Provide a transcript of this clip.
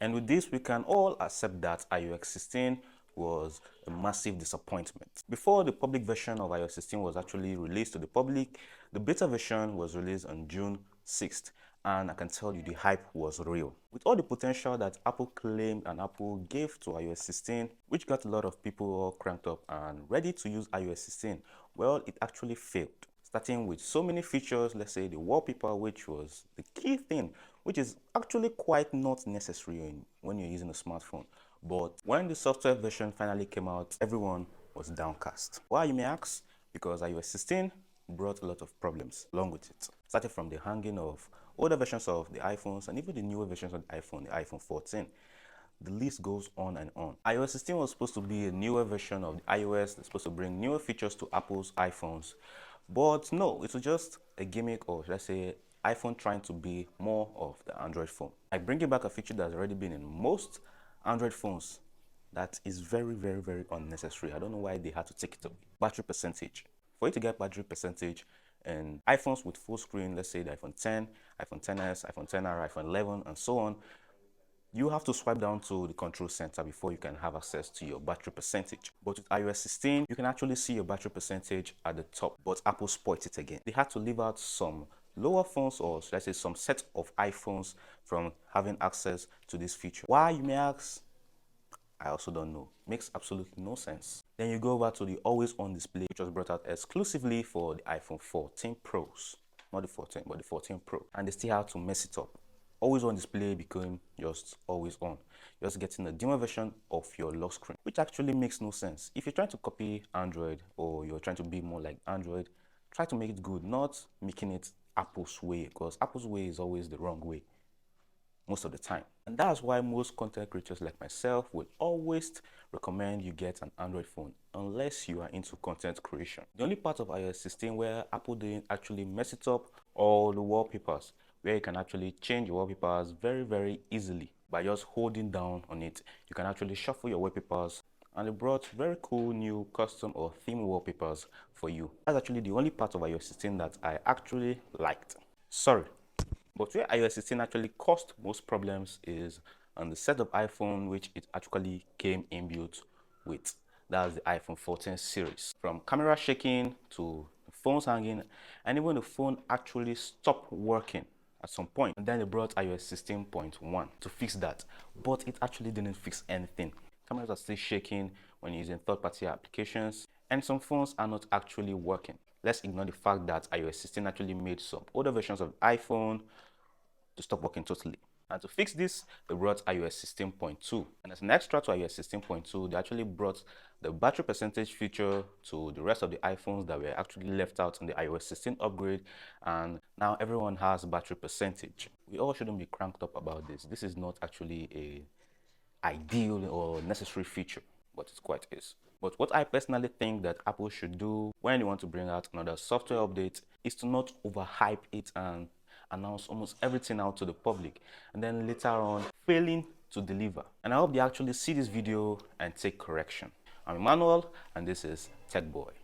And with this, we can all accept that iOS 16 was a massive disappointment. Before the public version of iOS 16 was actually released to the public, the beta version was released on June 6th, and I can tell you the hype was real. With all the potential that Apple claimed and Apple gave to iOS 16, which got a lot of people all cranked up and ready to use iOS 16, well, it actually failed. Starting with so many features, let's say the wallpaper, which was the key thing, which is actually quite not necessary when you're using a smartphone. But when the software version finally came out, everyone was downcast. Why, you may ask? Because iOS 16 brought a lot of problems along with it. Starting from the hanging of older versions of the iPhones and even the newer versions of the iPhone 14. The list goes on and on. iOS 16 was supposed to be a newer version of the iOS. It's supposed to bring newer features to Apple's iPhones. But no, it was just a gimmick, or should I say, iPhone trying to be more of the Android phone. Like bringing back a feature that's already been in most Android phones that is very, very, very unnecessary. I don't know why they had to take it away. Battery percentage. For you to get battery percentage in iPhones with full screen, let's say the iPhone 10, iPhone 10s, iPhone 10R, iPhone 11, and so on, you have to swipe down to the control center before you can have access to your battery percentage. But with iOS 16, you can actually see your battery percentage at the top, but Apple spoiled it again. They had to leave out some lower phones, or should I say some set of iPhones, from having access to this feature. Why, you may ask? I also don't know. Makes absolutely no sense. Then you go over to the always on display, which was brought out exclusively for the iPhone 14 Pros. Not the 14, but the 14 Pro. And they still had to mess it up. Always on display became just always on. You're just getting a dimmer version of your lock screen, which actually makes no sense. If you're trying to copy Android, or you're trying to be more like Android, try to make it good, not making it Apple's way, because Apple's way is always the wrong way most of the time. And that's why most content creators like myself will always recommend you get an Android phone unless you are into content creation. The only part of iOS 16 where Apple didn't actually mess it up, all the wallpapers, where you can actually change your wallpapers very, very easily by just holding down on it. You can actually shuffle your wallpapers, and it brought very cool new custom or theme wallpapers for you. That's actually the only part of iOS 16 that I actually liked. Sorry. But where iOS 16 actually caused most problems is on the set of iPhone which it actually came inbuilt with. That's the iPhone 14 series. From camera shaking to the phones hanging, and even the phone actually stopped working at some point. And then they brought iOS 16.1 to fix that, but it actually didn't fix anything. Cameras are still shaking when using third-party applications, and some phones are not actually working. Let's ignore the fact that iOS 16 actually made some older versions of iPhone to stop working totally. And to fix this, they brought iOS 16.2. And as an extra to iOS 16.2, they actually brought the battery percentage feature to the rest of the iPhones that were actually left out in the iOS 16 upgrade. And now everyone has battery percentage. We all shouldn't be cranked up about this. This is not actually a ideal or necessary feature, but it quite is. But what I personally think that Apple should do when you want to bring out another software update is to not overhype it and announce almost everything out to the public, and then later on failing to deliver. And I hope they actually see this video and take correction. I'm Emmanuel, and this is Tech Boy.